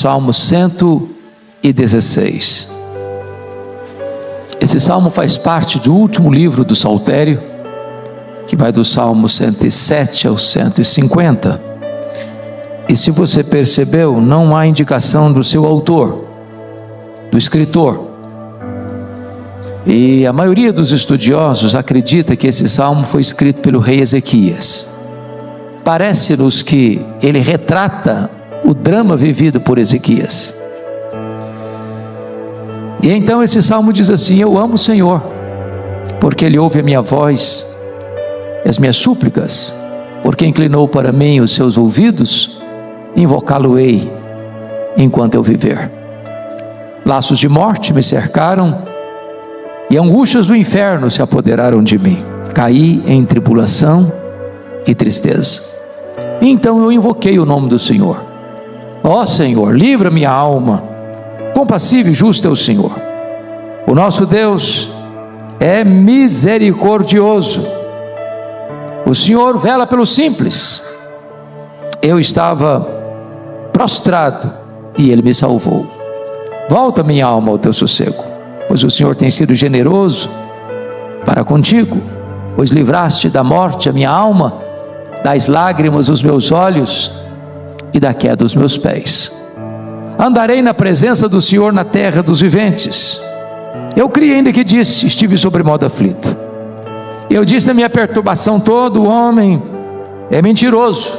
Salmo 116. Esse salmo faz parte do último livro do Saltério, que vai do Salmo 107 ao 150. E se você percebeu, não há indicação do seu autor, do escritor. E a maioria dos estudiosos acredita que esse salmo foi escrito pelo rei Ezequias. Parece-nos que ele retrata o drama vivido por Ezequias. E então esse salmo diz assim: eu amo o Senhor, porque Ele ouve a minha voz e as minhas súplicas, porque inclinou para mim os seus ouvidos, invocá-lo-ei enquanto eu viver. Laços de morte me cercaram, e angústias do inferno se apoderaram de mim. Caí em tribulação e tristeza. Então eu invoquei o nome do Senhor. Ó Senhor, livra minha alma. Compassivo e justo é o Senhor. O nosso Deus é misericordioso. O Senhor vela pelo simples. Eu estava prostrado e Ele me salvou. Volta minha alma ao teu sossego, pois o Senhor tem sido generoso para contigo, pois livraste da morte a minha alma, das lágrimas os meus olhos e da queda dos meus pés. Andarei na presença do Senhor na terra dos viventes. Eu criei ainda que disse: estive sobremodo aflito. Eu disse na minha perturbação: todo homem é mentiroso.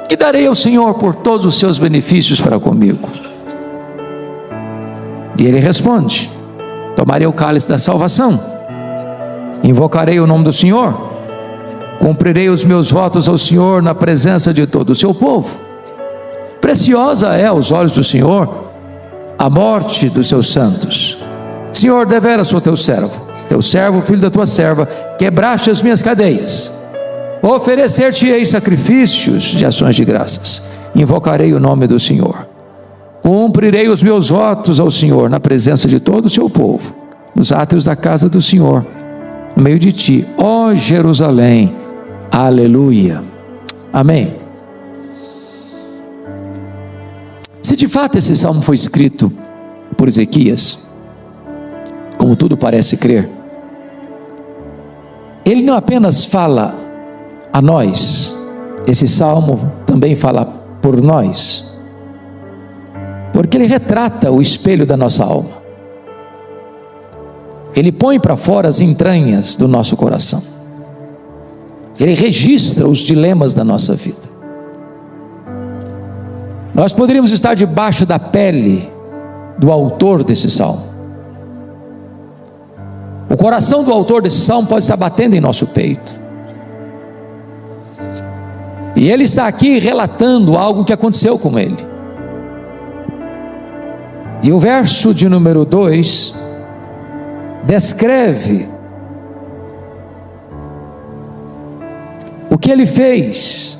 Que darei ao Senhor por todos os seus benefícios para comigo? E Ele responde: tomarei o cálice da salvação, invocarei o nome do Senhor, cumprirei os meus votos ao Senhor na presença de todo o seu povo. Preciosa é aos olhos do Senhor a morte dos seus santos. Senhor, deveras sou teu servo, filho da tua serva, quebraste as minhas cadeias. Oferecer-te-ei sacrifícios de ações de graças, invocarei o nome do Senhor. Cumprirei os meus votos ao Senhor na presença de todo o seu povo, nos átrios da casa do Senhor, no meio de ti, ó Jerusalém. Aleluia. Amém. Se de fato esse salmo foi escrito por Ezequias, como tudo parece crer, ele não apenas fala a nós, esse salmo também fala por nós, porque ele retrata o espelho da nossa alma. Ele põe para fora as entranhas do nosso coração. Ele registra os dilemas da nossa vida. Nós poderíamos estar debaixo da pele do autor desse salmo. O coração do autor desse salmo pode estar batendo em nosso peito. E ele está aqui relatando algo que aconteceu com ele. E o verso de número 2 descreve o que ele fez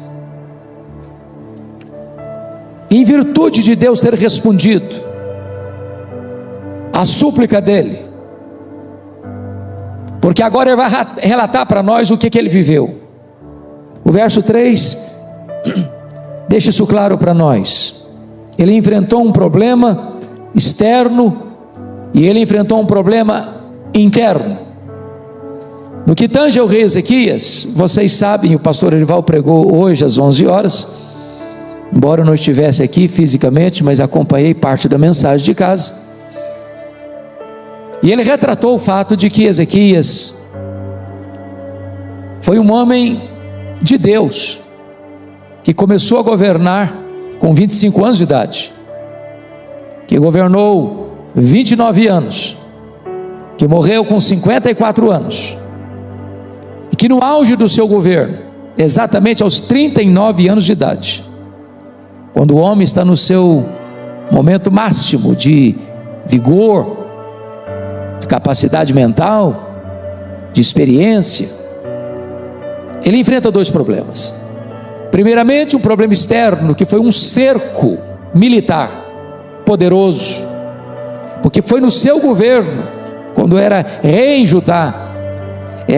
em virtude de Deus ter respondido a súplica dele, porque agora ele vai relatar para nós o que ele viveu. O verso 3 deixa isso claro para nós. Ele enfrentou um problema externo e ele enfrentou um problema interno. No que tange ao rei Ezequias, vocês sabem, o pastor Erival pregou hoje às 11 horas, embora eu não estivesse aqui fisicamente, mas acompanhei parte da mensagem de casa, e ele retratou o fato de que Ezequias foi um homem de Deus, que começou a governar com 25 anos de idade, que governou 29 anos, que morreu com 54 anos, e que no auge do seu governo, exatamente aos 39 anos de idade, quando o homem está no seu momento máximo de vigor, de capacidade mental, de experiência, ele enfrenta dois problemas. Primeiramente, um problema externo, que foi um cerco militar poderoso, porque foi no seu governo, quando era rei em Judá,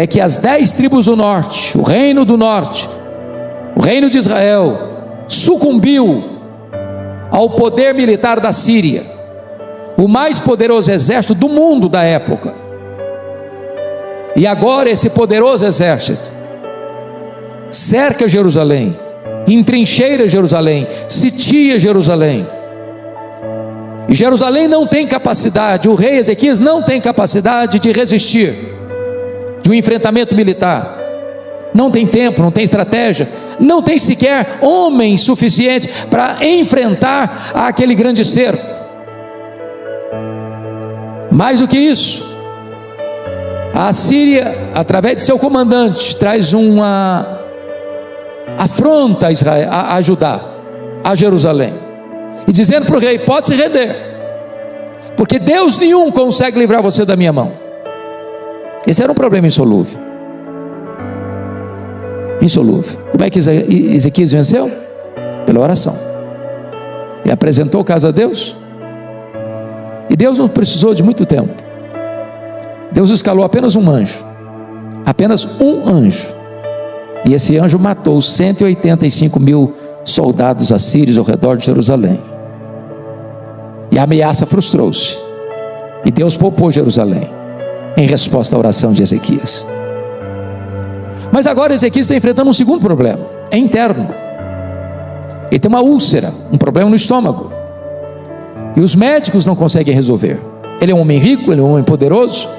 que as 10 tribos do norte, o reino do norte, o reino de Israel, sucumbiu ao poder militar da Síria, o mais poderoso exército do mundo da época. E agora esse poderoso exército cerca Jerusalém, entrincheira Jerusalém, sitia Jerusalém. E Jerusalém não tem capacidade, o rei Ezequias não tem capacidade de resistir de um enfrentamento militar. Não tem tempo, não tem estratégia, não tem sequer homens suficientes para enfrentar aquele grande cerco. Mais do que isso, a Síria, através de seu comandante, traz uma afronta a Israel, a Judá, a Jerusalém, e dizendo para o rei: pode se render, porque Deus nenhum consegue livrar você da minha mão. Esse era um problema insolúvel. Como é que Ezequias venceu? Pela oração. E apresentou o caso a Deus. E Deus não precisou de muito tempo. Deus escalou apenas um anjo. Apenas um anjo. E esse anjo matou 185 mil soldados assírios ao redor de Jerusalém. E a ameaça frustrou-se. E Deus poupou Jerusalém, em resposta à oração de Ezequias. Mas agora Ezequias está enfrentando um segundo problema. É interno. Ele tem uma úlcera, um problema no estômago. E os médicos não conseguem resolver. Ele é um homem rico, ele é um homem poderoso.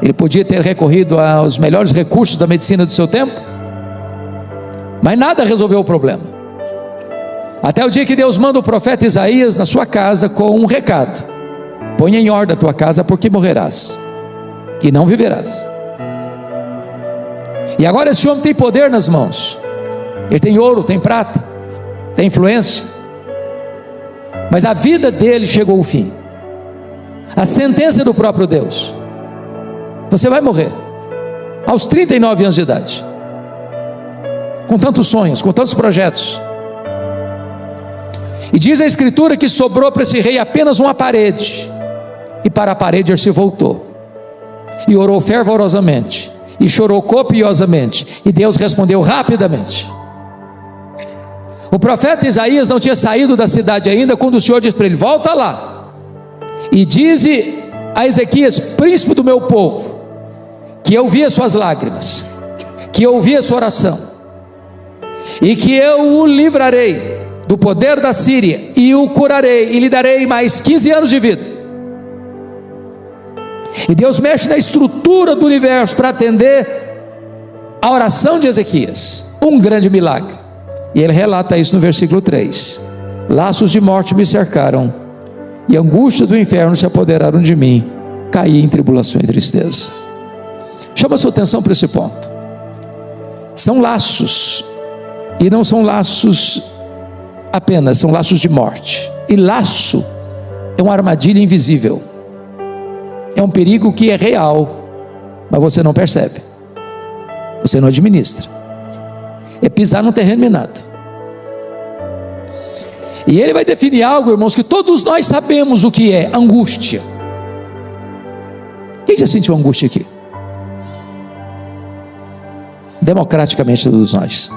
Ele podia ter recorrido aos melhores recursos da medicina do seu tempo, mas nada resolveu o problema. Até o dia que Deus manda o profeta Isaías na sua casa com um recado: ponha em ordem a tua casa, porque morrerás e não viverás. E agora esse homem tem poder nas mãos. Ele tem ouro, tem prata, tem influência, mas a vida dele chegou ao fim. A sentença do próprio Deus: você vai morrer aos 39 anos de idade, com tantos sonhos, com tantos projetos. E diz a escritura que sobrou para esse rei apenas uma parede, e para a parede ele se voltou e orou fervorosamente, e chorou copiosamente, e Deus respondeu rapidamente. O profeta Isaías não tinha saído da cidade ainda, quando o Senhor disse para ele: volta lá e dize a Ezequias, príncipe do meu povo, que eu vi as suas lágrimas, que eu ouvi a sua oração, e que eu o livrarei do poder da Síria, e o curarei, e lhe darei mais 15 anos de vida. E Deus mexe na estrutura do universo para atender a oração de Ezequias, um grande milagre. E ele relata isso no versículo 3: laços de morte me cercaram, e angústias do inferno se apoderaram de mim, caí em tribulação e tristeza. Chama a sua atenção para esse ponto. São laços, e não são laços apenas, são laços de morte. E laço é uma armadilha invisível, é um perigo que é real, mas você não percebe, você não administra. É pisar num terreno minado. E ele vai definir algo, irmãos, que todos nós sabemos o que é: angústia. Quem já sentiu angústia aqui? Democraticamente todos nós.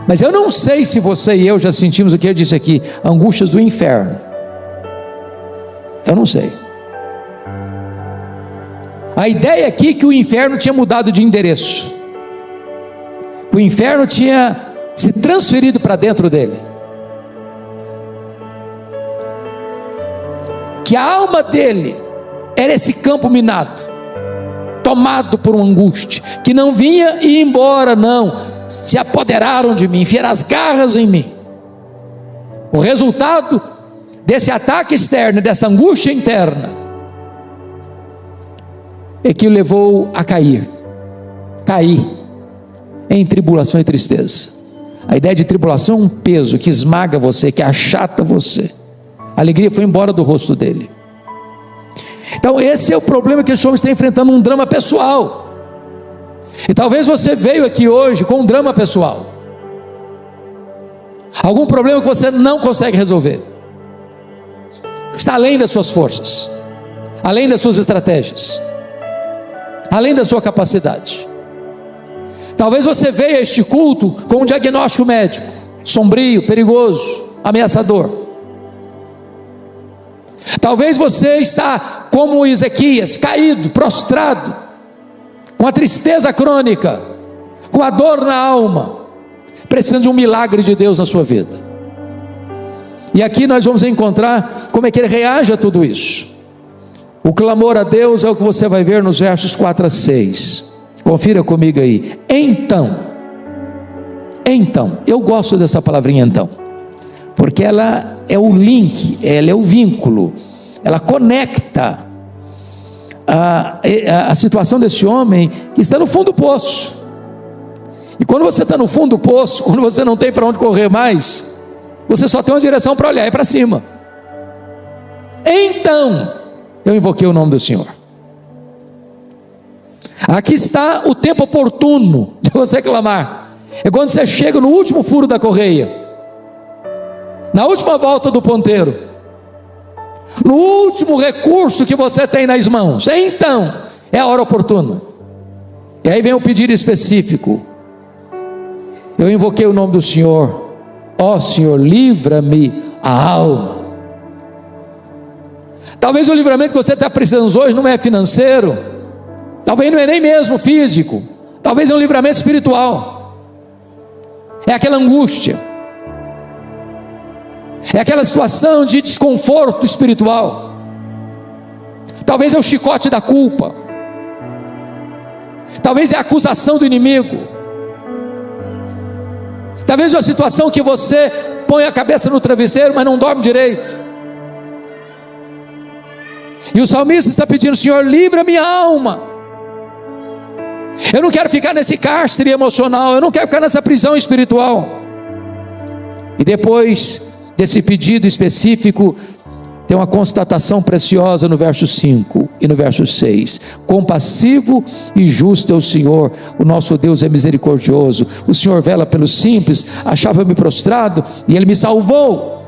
Mas eu não sei se você e eu já sentimos o que ele disse aqui: angústias do inferno. Eu não sei. A ideia aqui é que o inferno tinha mudado de endereço, o inferno tinha se transferido para dentro dele, que a alma dele era esse campo minado, tomado por uma angústia, que não vinha e ia embora, não, se apoderaram de mim, enfiaram as garras em mim. O resultado desse ataque externo, dessa angústia interna, é que o levou a cair em tribulação e tristeza. A ideia de tribulação é um peso que esmaga você, que achata você. A alegria foi embora do rosto dele. Então esse é o problema que esse homem está enfrentando, um drama pessoal. E talvez você veio aqui hoje com um drama pessoal, algum problema que você não consegue resolver, está além das suas forças, além das suas estratégias, além da sua capacidade. Talvez você veja este culto com um diagnóstico médico sombrio, perigoso, ameaçador. Talvez você está como Ezequias, caído, prostrado, com a tristeza crônica, com a dor na alma, precisando de um milagre de Deus na sua vida. E aqui nós vamos encontrar como é que ele reage a tudo isso. O clamor a Deus é o que você vai ver nos versos 4 a 6. Confira comigo aí. Então, eu gosto dessa palavrinha então, porque ela é o link, ela é o vínculo, ela conecta a situação desse homem que está no fundo do poço. E quando você está no fundo do poço, quando você não tem para onde correr mais, você só tem uma direção para olhar, é para cima. Então eu invoquei o nome do Senhor. Aqui está o tempo oportuno de você clamar. É quando você chega no último furo da correia, na última volta do ponteiro, no último recurso que você tem nas mãos. Então é a hora oportuna. E aí vem o pedido específico. Eu invoquei o nome do Senhor. Ó Senhor, livra-me a alma. Talvez o livramento que você está precisando hoje não é financeiro, talvez não é nem mesmo físico, talvez é um livramento espiritual. É aquela angústia, é aquela situação de desconforto espiritual. Talvez é o chicote da culpa, talvez é a acusação do inimigo, talvez é uma situação que você põe a cabeça no travesseiro, mas não dorme direito. E o salmista está pedindo: Senhor, livra minha alma. Eu não quero ficar nesse cárcere emocional, eu não quero ficar nessa prisão espiritual. E depois desse pedido específico, tem uma constatação preciosa no verso 5 e no verso 6. Compassivo e justo é o Senhor, o nosso Deus é misericordioso. O Senhor vela pelos simples. Achava-me prostrado e Ele me salvou.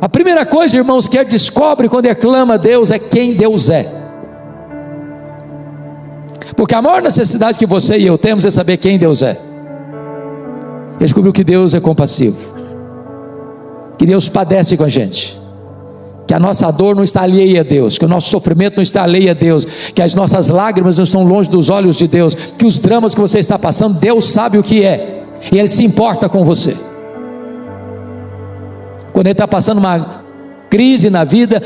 A primeira coisa, irmãos, que ele descobre quando ele clama a Deus é quem Deus é. Porque a maior necessidade que você e eu temos é saber quem Deus é. Ele descobriu que Deus é compassivo, que Deus padece com a gente, que a nossa dor não está alheia a Deus, que o nosso sofrimento não está alheio a Deus, que as nossas lágrimas não estão longe dos olhos de Deus, que os dramas que você está passando, Deus sabe o que é, e Ele se importa com você. Quando ele está passando uma crise na vida,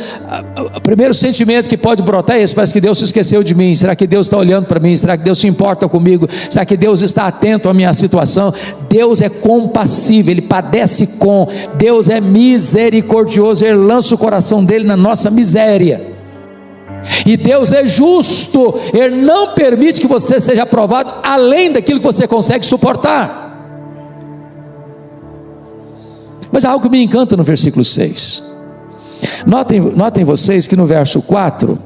o primeiro sentimento que pode brotar é esse: parece que Deus se esqueceu de mim. Será que Deus está olhando para mim? Será que Deus se importa comigo? Será que Deus está atento à minha situação? Deus é compassivo, Ele padece com. Deus é misericordioso, Ele lança o coração dele na nossa miséria. E Deus é justo, Ele não permite que você seja provado além daquilo que você consegue suportar. Mas há algo que me encanta no versículo 6. Notem vocês que no verso 4,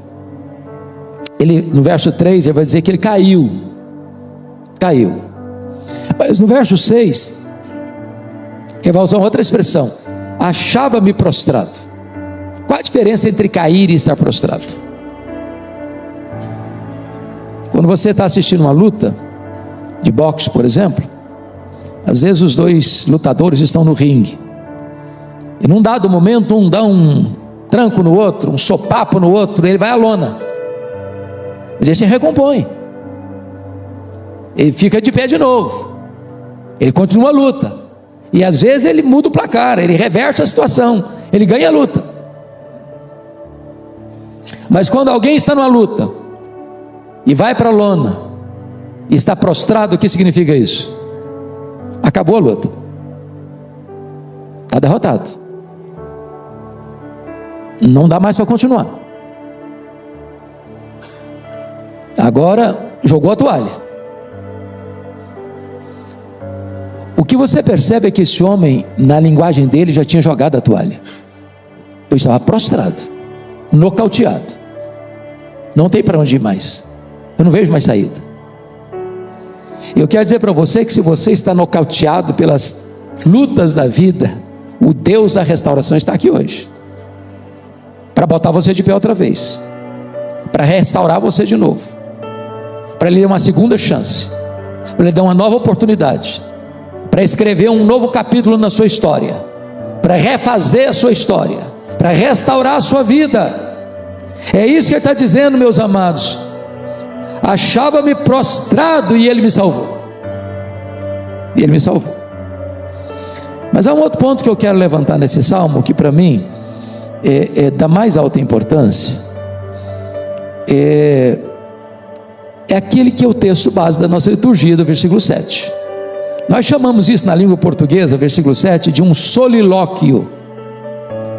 no verso 3, ele vai dizer que ele caiu. Mas no verso 6, ele vai usar outra expressão: achava-me prostrado. Qual a diferença entre cair e estar prostrado? Quando você está assistindo uma luta de boxe, por exemplo, às vezes os dois lutadores estão no ringue, e num dado momento um dá um tranco no outro, um sopapo no outro, ele vai à lona, mas ele se recompõe, ele fica de pé de novo, ele continua a luta, e às vezes ele muda o placar, ele reverte a situação, ele ganha a luta. Mas quando alguém está numa luta e vai para a lona e está prostrado, o que significa isso? Acabou a luta, está derrotado, não dá mais para continuar. Agora jogou a toalha. O que você percebe é que esse homem, na linguagem dele, já tinha jogado a toalha. Eu estava prostrado, nocauteado, não tem para onde ir mais, eu não vejo mais saída. Eu quero dizer para você que se você está nocauteado pelas lutas da vida, o Deus da restauração está aqui hoje, para botar você de pé outra vez, para restaurar você de novo, para lhe dar uma segunda chance, para lhe dar uma nova oportunidade, para escrever um novo capítulo na sua história, para refazer a sua história, para restaurar a sua vida. É isso que ele está dizendo, meus amados. Achava-me prostrado e ele me salvou. E ele me salvou. Mas há um outro ponto que eu quero levantar nesse salmo, que para mim é da mais alta importância. É aquele que é o texto base da nossa liturgia, do versículo 7. Nós chamamos isso na língua portuguesa, versículo 7, de um solilóquio.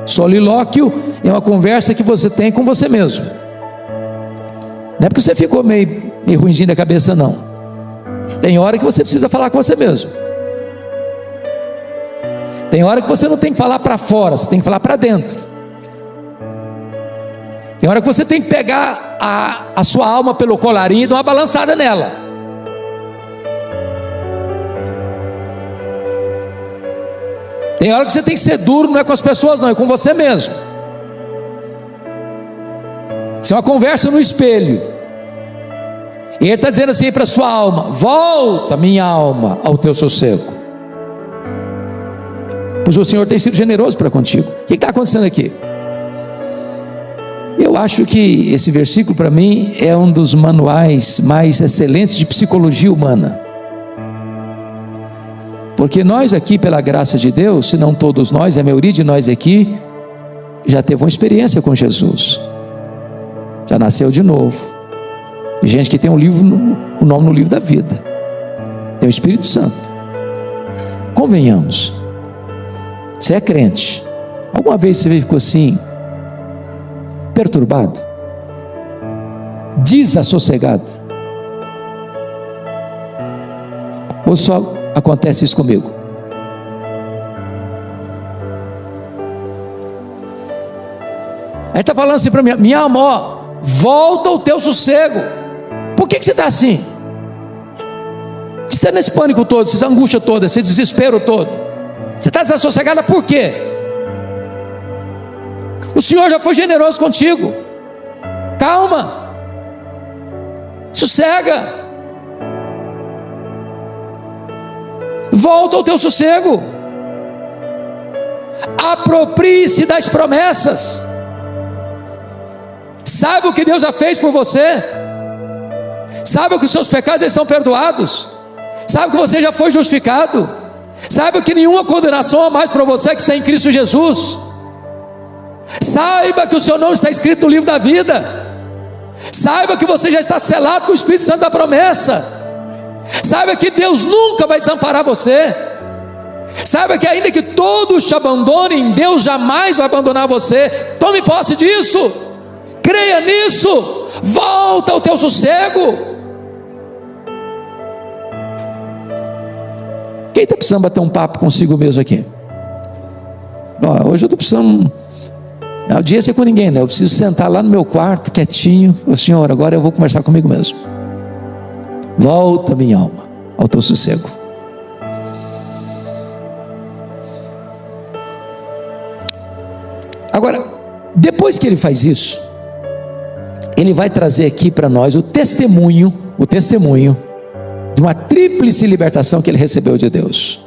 Solilóquio é uma conversa que você tem com você mesmo. Não é porque você ficou meio ruinzinho da cabeça, não. Tem hora que você precisa falar com você mesmo. Tem hora que você não tem que falar para fora, você tem que falar para dentro. Tem hora que você tem que pegar a sua alma pelo colarinho e dar uma balançada nela. Tem hora que você tem que ser duro, não é com as pessoas não, é com você mesmo. Isso é uma conversa no espelho. E ele está dizendo assim para a sua alma: volta, minha alma, ao teu sossego, pois o Senhor tem sido generoso para contigo. O que está acontecendo aqui? Eu acho que esse versículo para mim é um dos manuais mais excelentes de psicologia humana. Porque nós aqui, pela graça de Deus, se não todos nós, a maioria de nós aqui já teve uma experiência com Jesus, já nasceu de novo. Gente que tem o nome no livro da vida, tem o Espírito Santo. Convenhamos, você é crente, alguma vez você ficou assim, perturbado, desassossegado? Ou só acontece isso comigo? Aí está falando assim para mim: minha alma, ó, volta ao teu sossego. Por que você está assim? Por que você está nesse pânico todo, essa angústia toda, esse desespero todo? Você está desassossegada por quê? O Senhor já foi generoso contigo. Calma, sossega, volta ao teu sossego, aproprie-se das promessas, saiba o que Deus já fez por você, saiba que os seus pecados estão perdoados, saiba que você já foi justificado, saiba que nenhuma condenação há mais para você que está em Cristo Jesus, saiba que o seu nome está escrito no livro da vida, saiba que você já está selado com o Espírito Santo da promessa, saiba que Deus nunca vai desamparar você, saiba que ainda que todos te abandonem, Deus jamais vai abandonar você. Tome posse disso, creia nisso, volta ao teu sossego. Quem está precisando bater um papo consigo mesmo aqui? Hoje eu estou precisando, na audiência com ninguém, né? Eu preciso sentar lá no meu quarto, quietinho. Senhor, agora eu vou conversar comigo mesmo. Volta, minha alma, ao teu sossego. Agora, depois que ele faz isso, ele vai trazer aqui para nós o testemunho de uma tríplice libertação que ele recebeu de Deus.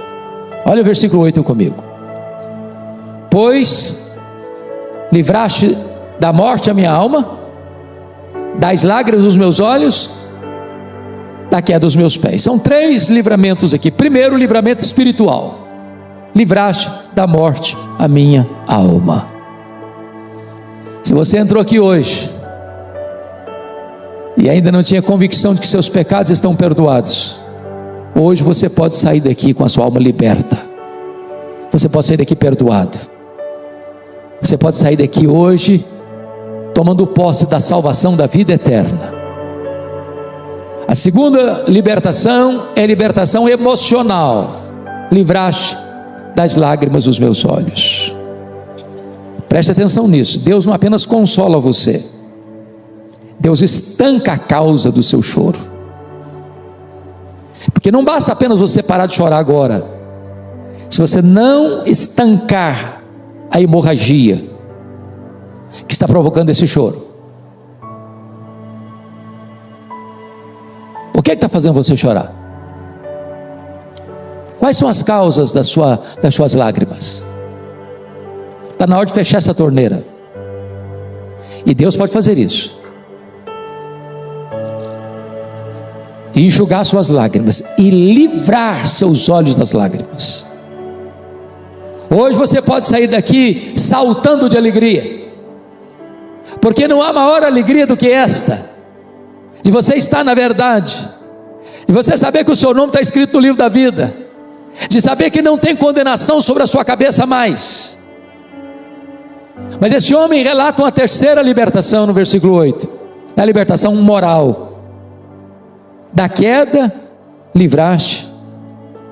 Olha o versículo 8 comigo: pois livraste da morte a minha alma, das lágrimas dos meus olhos, da queda dos meus pés. São 3 livramentos aqui. Primeiro, o livramento espiritual: livraste da morte a minha alma. Se você entrou aqui hoje e ainda não tinha convicção de que seus pecados estão perdoados, hoje você pode sair daqui com a sua alma liberta. Você pode sair daqui perdoado. Você pode sair daqui hoje tomando posse da salvação da vida eterna. A segunda libertação é a libertação emocional: livraste das lágrimas dos meus olhos. Preste atenção nisso. Deus não apenas consola você, Deus estanca a causa do seu choro. Porque não basta apenas você parar de chorar agora. Se você não estancar a hemorragia que está provocando esse choro, o que é que está fazendo você chorar? Quais são as causas das suas lágrimas? está na hora de fechar essa torneira. E Deus pode fazer isso, e enxugar suas lágrimas, e livrar seus olhos das lágrimas. Hoje você pode sair daqui saltando de alegria, porque não há maior alegria do que esta, de você estar na verdade, de você saber que o seu nome está escrito no livro da vida, de saber que não tem condenação sobre a sua cabeça mais. Mas esse homem relata uma terceira libertação no versículo 8, é a libertação moral. Da queda livraste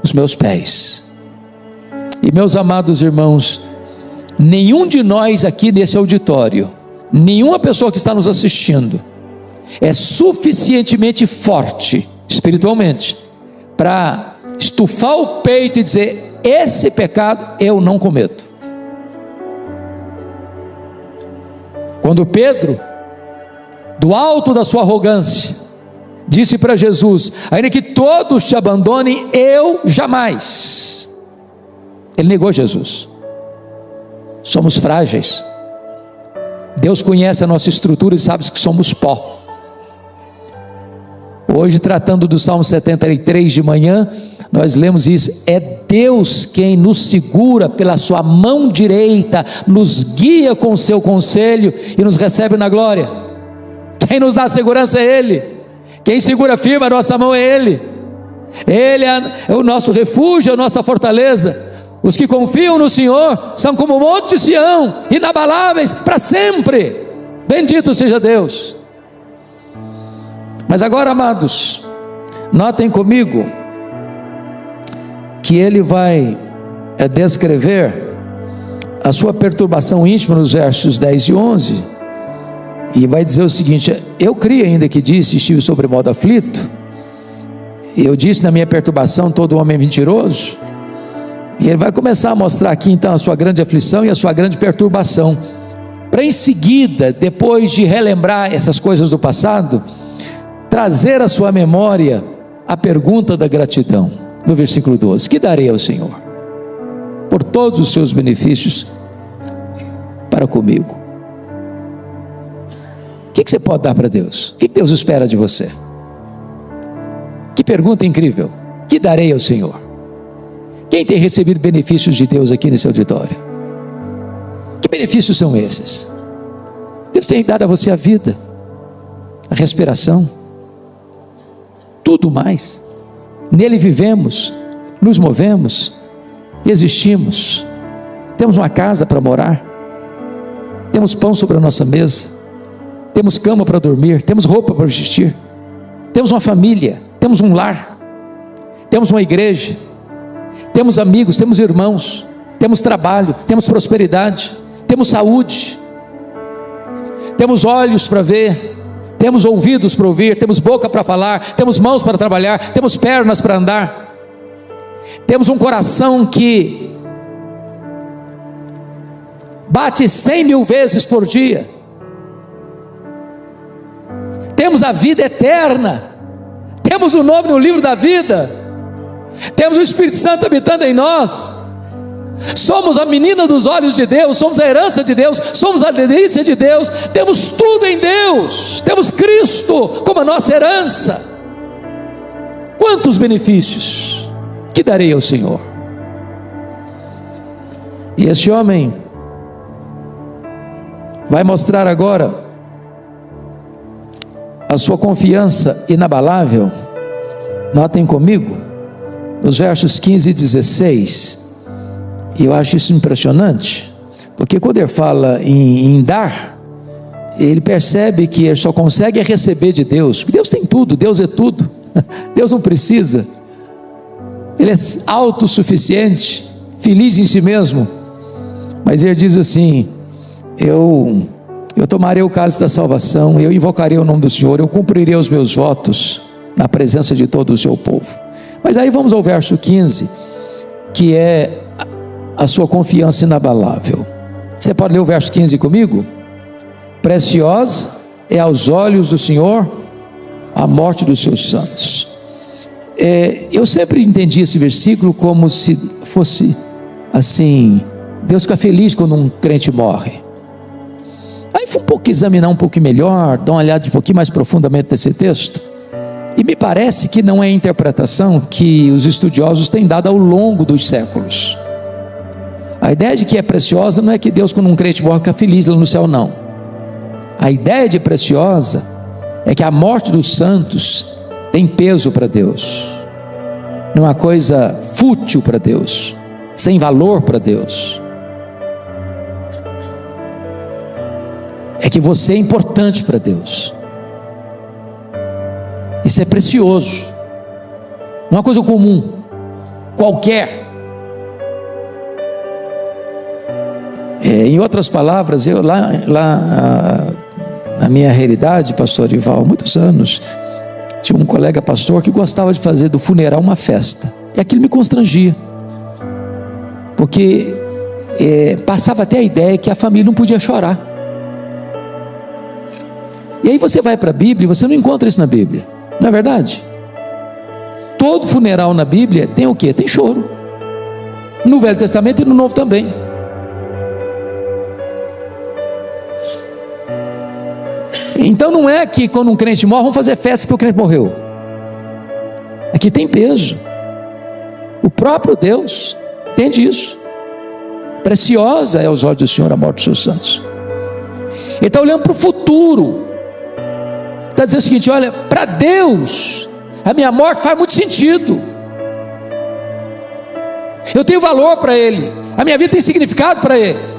os meus pés. E meus amados irmãos, nenhum de nós aqui nesse auditório, nenhuma pessoa que está nos assistindo, é suficientemente forte espiritualmente para estufar o peito e dizer: esse pecado eu não cometo. Quando Pedro, do alto da sua arrogância, disse para Jesus: ainda que todos te abandonem, eu jamais. Ele negou Jesus. Somos frágeis. Deus conhece a nossa estrutura e sabe que somos pó. Hoje, tratando do Salmo 73 de manhã, nós lemos isso: é Deus quem nos segura pela sua mão direita, nos guia com o seu conselho e nos recebe na glória. Quem nos dá segurança é Ele, quem segura firme a nossa mão é Ele. Ele é o nosso refúgio, é a nossa fortaleza. Os que confiam no Senhor são como o monte de Sião, inabaláveis para sempre. Bendito seja Deus. Mas agora, amados, notem comigo que ele vai descrever a sua perturbação íntima nos versos 10 e 11, e vai dizer o seguinte: eu criei, ainda que disse, estive sobremodo aflito. Eu disse na minha perturbação, todo homem é mentiroso. E ele vai começar a mostrar aqui então a sua grande aflição e a sua grande perturbação, para em seguida, depois de relembrar essas coisas do passado, trazer à sua memória a pergunta da gratidão, no versículo 12: que darei ao Senhor por todos os seus benefícios para comigo? O que você pode dar para Deus? O que Deus espera de você? Que pergunta incrível! Que darei ao Senhor? Quem tem recebido benefícios de Deus aqui nesse auditório? Que benefícios são esses? Deus tem dado a você a vida, a respiração, tudo mais. Nele vivemos, nos movemos, existimos. Temos uma casa para morar, temos pão sobre a nossa mesa, temos cama para dormir, temos roupa para vestir, temos uma família, temos um lar, temos uma igreja, temos amigos, temos irmãos, temos trabalho, temos prosperidade, temos saúde, temos olhos para ver, temos ouvidos para ouvir, temos boca para falar, temos mãos para trabalhar, temos pernas para andar, temos um coração que bate 100.000 vezes por dia, temos a vida eterna, temos o nome no livro da vida, temos o Espírito Santo habitando em nós, somos a menina dos olhos de Deus, somos a herança de Deus, somos a delícia de Deus, temos tudo em Deus, temos Cristo como a nossa herança. Quantos benefícios! Que darei ao Senhor? E esse homem vai mostrar agora a sua confiança inabalável. Notem comigo nos versos 15 e 16, e eu acho isso impressionante, porque quando ele fala em dar, ele percebe que ele só consegue receber de Deus, porque Deus tem tudo, Deus é tudo, Deus não precisa, Ele é autossuficiente, feliz em si mesmo. Mas ele diz assim: eu tomarei o cálice da salvação, eu invocarei o nome do Senhor, eu cumprirei os meus votos na presença de todo o seu povo. Mas aí vamos ao verso 15, que é a sua confiança inabalável. Você pode ler o verso 15 comigo? Preciosa é aos olhos do Senhor a morte dos seus santos. Eu sempre entendi esse versículo como se fosse assim, Deus fica feliz quando um crente morre. Aí fui examinar um pouco melhor, dar uma olhada um pouquinho mais profundamente nesse texto, e me parece que não é a interpretação que os estudiosos têm dado ao longo dos séculos. A ideia de que é preciosa não é que Deus, quando um crente morre, fica feliz lá no céu, não. A ideia de preciosa é que a morte dos santos tem peso para Deus, não é uma coisa fútil para Deus, sem valor para Deus. É que você é importante para Deus. Isso é precioso, não é uma coisa comum, qualquer. Em outras palavras, eu na minha realidade, pastor Ival, há muitos anos, tinha um colega pastor que gostava de fazer do funeral uma festa, e aquilo me constrangia, porque passava até a ideia que a família não podia chorar. E aí você vai para a Bíblia e você não encontra isso na Bíblia, não é verdade? Todo funeral na Bíblia tem o quê? Tem choro, no Velho Testamento e no Novo também. Então não é que quando um crente morre, vamos fazer festa porque o crente morreu. Aqui tem peso. O próprio Deus entende isso. Preciosa é aos olhos do Senhor a morte dos seus santos. Ele está olhando para o futuro. Está dizendo o seguinte: olha, para Deus a minha morte faz muito sentido. Eu tenho valor para Ele, a minha vida tem significado para Ele.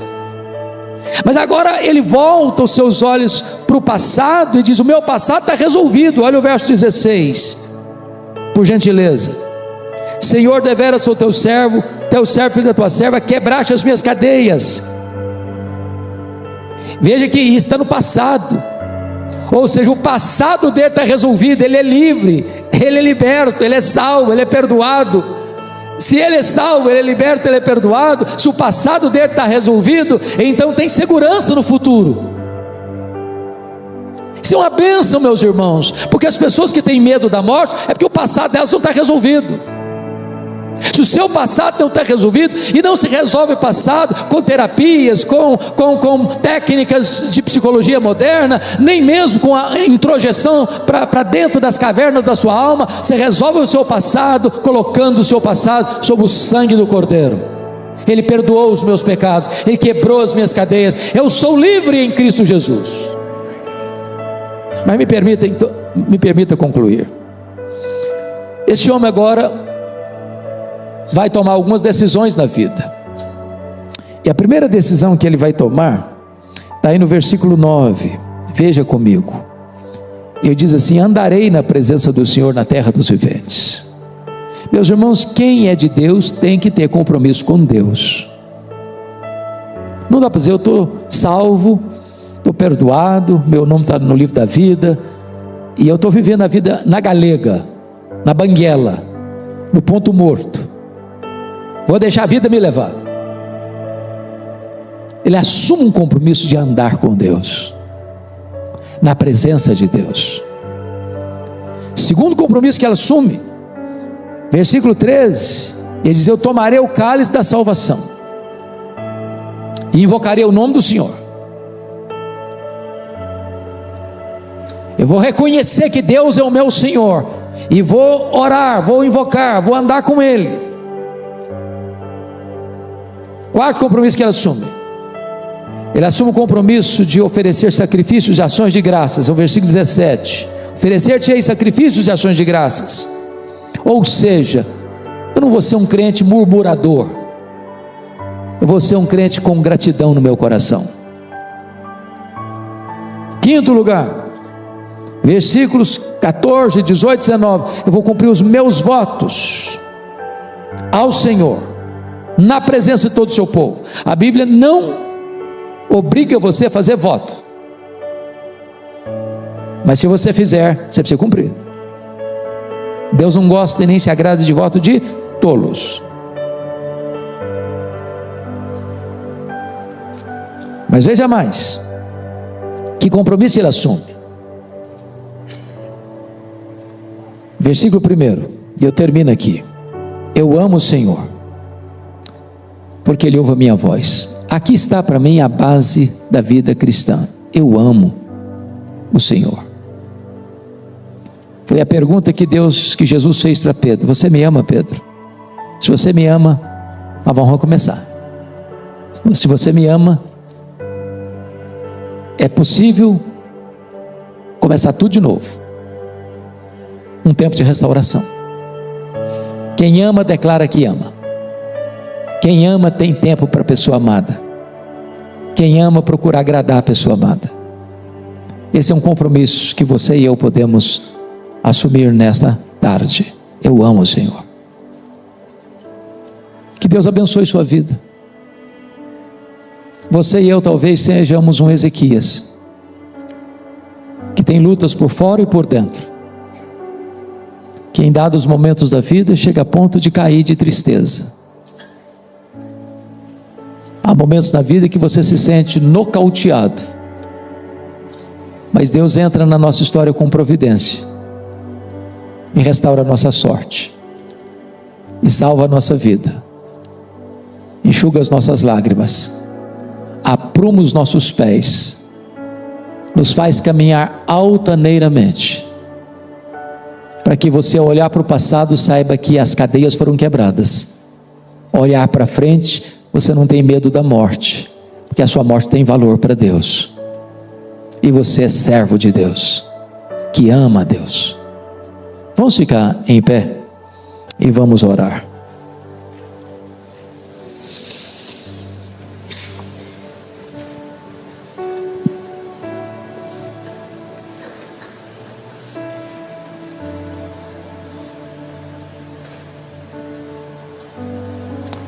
Mas agora ele volta os seus olhos para o passado e diz: o meu passado está resolvido. Olha o verso 16, por gentileza. Senhor, deveras sou teu servo, filho da tua serva, quebraste as minhas cadeias. Veja que isso está no passado, ou seja, o passado dele está resolvido, ele é livre, ele é liberto, ele é salvo, ele é perdoado. Se ele é salvo, ele é liberto, ele é perdoado. Se o passado dele está resolvido, então tem segurança no futuro. Isso é uma bênção, meus irmãos, porque as pessoas que têm medo da morte é porque o passado delas não está resolvido. Se o seu passado não está resolvido, e não se resolve o passado com terapias, com técnicas de psicologia moderna, nem mesmo com a introjeção para dentro das cavernas da sua alma, você resolve o seu passado colocando o seu passado sob o sangue do Cordeiro. Ele perdoou os meus pecados, Ele quebrou as minhas cadeias, eu sou livre em Cristo Jesus. Mas me permita concluir. Esse homem agora vai tomar algumas decisões na vida, e a primeira decisão que ele vai tomar está aí no versículo 9, veja comigo. Ele diz assim: andarei na presença do Senhor na terra dos viventes. Meus irmãos, quem é de Deus tem que ter compromisso com Deus. Não dá para dizer: eu estou salvo, estou perdoado, meu nome está no livro da vida, e eu estou vivendo a vida na galega, na banguela, no ponto morto, vou deixar a vida me levar. Ele assume um compromisso de andar com Deus, na presença de Deus. Segundo compromisso que ela assume, versículo 13, ele diz: eu tomarei o cálice da salvação e invocarei o nome do Senhor. Eu vou reconhecer que Deus é o meu Senhor, e vou orar, vou invocar, vou andar com Ele. Quarto compromisso que ele assume o compromisso de oferecer sacrifícios e ações de graças. É o versículo 17: oferecer-te-ei sacrifícios e ações de graças. Ou seja, eu não vou ser um crente murmurador, eu vou ser um crente com gratidão no meu coração. Quinto lugar, versículos 14, 18, 19: eu vou cumprir os meus votos ao Senhor na presença de todo o seu povo. A Bíblia não obriga você a fazer voto, mas se você fizer, você precisa cumprir. Deus não gosta e nem se agrada de voto de tolos. Mas veja mais, que compromisso ele assume. Versículo 1, e eu termino aqui: eu amo o Senhor. porque Ele ouve a minha voz. Aqui está para mim a base da vida cristã: eu amo o Senhor. Foi a pergunta que Jesus fez para Pedro: você me ama, Pedro? Se você me ama, nós vamos começar. Se você me ama, é possível começar tudo de novo. Um tempo de restauração. Quem ama declara que ama. Quem ama tem tempo para a pessoa amada. Quem ama procura agradar a pessoa amada. Esse é um compromisso que você e eu podemos assumir nesta tarde. Eu amo o Senhor. Que Deus abençoe sua vida. Você e eu talvez sejamos um Ezequias, que tem lutas por fora e por dentro, que em dados momentos da vida chega a ponto de cair de tristeza. Há momentos na vida que você se sente nocauteado, mas Deus entra na nossa história com providência e restaura a nossa sorte, e salva a nossa vida, enxuga as nossas lágrimas, apruma os nossos pés, nos faz caminhar altaneiramente, para que você, ao olhar para o passado, saiba que as cadeias foram quebradas. Olhar para frente, você não tem medo da morte, porque a sua morte tem valor para Deus, e você é servo de Deus, que ama a Deus. Vamos ficar em pé e vamos orar.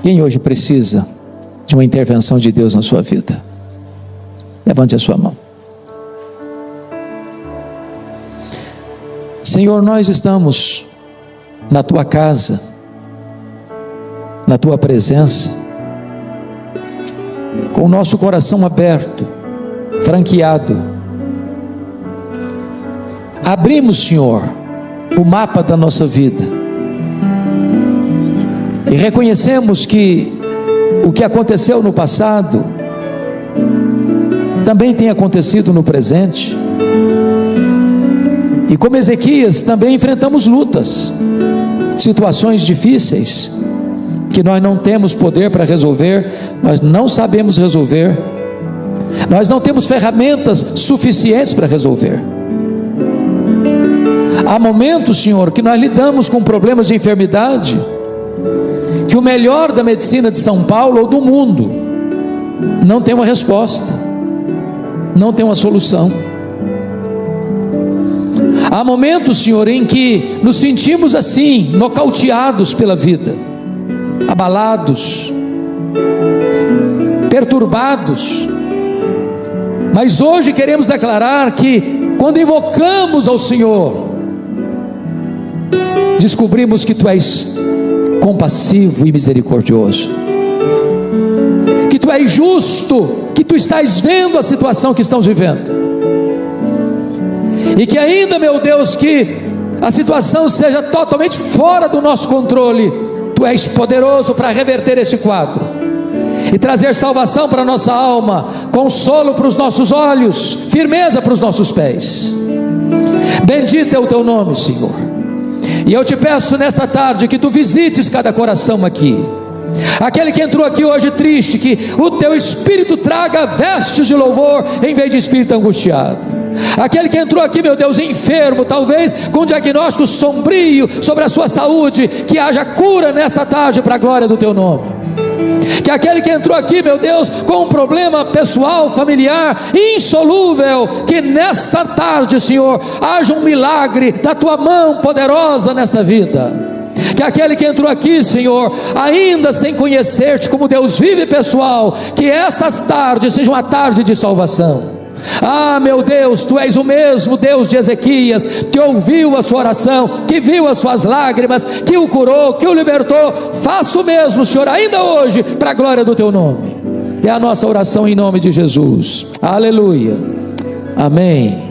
Quem hoje precisa de uma intervenção de Deus na sua vida? Levante a sua mão. Senhor, nós estamos na tua casa, na tua presença, com o nosso coração aberto, franqueado. Abrimos, Senhor, o mapa da nossa vida e reconhecemos que o que aconteceu no passado também tem acontecido no presente. E como Ezequias, também enfrentamos lutas, situações difíceis, que nós não temos poder para resolver, nós não sabemos resolver, nós não temos ferramentas suficientes para resolver. Há momentos, Senhor, que nós lidamos com problemas de enfermidade, que o melhor da medicina de São Paulo ou do mundo não tem uma resposta, não tem uma solução. Há momentos, Senhor, em que nos sentimos assim, nocauteados pela vida, abalados, perturbados, mas hoje queremos declarar que quando invocamos ao Senhor, descobrimos que Tu és compassivo e misericordioso, que Tu és justo, que Tu estás vendo a situação que estamos vivendo, e que ainda, meu Deus, que a situação seja totalmente fora do nosso controle, Tu és poderoso para reverter este quadro e trazer salvação para a nossa alma, consolo para os nossos olhos, firmeza para os nossos pés. Bendito é o Teu nome, Senhor. E eu te peço nesta tarde que Tu visites cada coração aqui, aquele que entrou aqui hoje triste, que o Teu Espírito traga vestes de louvor em vez de espírito angustiado. Aquele que entrou aqui, meu Deus, enfermo, talvez com um diagnóstico sombrio sobre a sua saúde, que haja cura nesta tarde para a glória do Teu nome. Que aquele que entrou aqui, meu Deus, com um problema pessoal, familiar, insolúvel, que nesta tarde, Senhor, haja um milagre da Tua mão poderosa nesta vida. Que aquele que entrou aqui, Senhor, ainda sem conhecer-Te como Deus vive pessoal, que estas tardes sejam uma tarde de salvação. Ah, meu Deus, Tu és o mesmo Deus de Ezequias, que ouviu a sua oração, que viu as suas lágrimas, que o curou, que o libertou. Faça o mesmo, Senhor, ainda hoje, para a glória do Teu nome. É a nossa oração em nome de Jesus. Aleluia. Amém.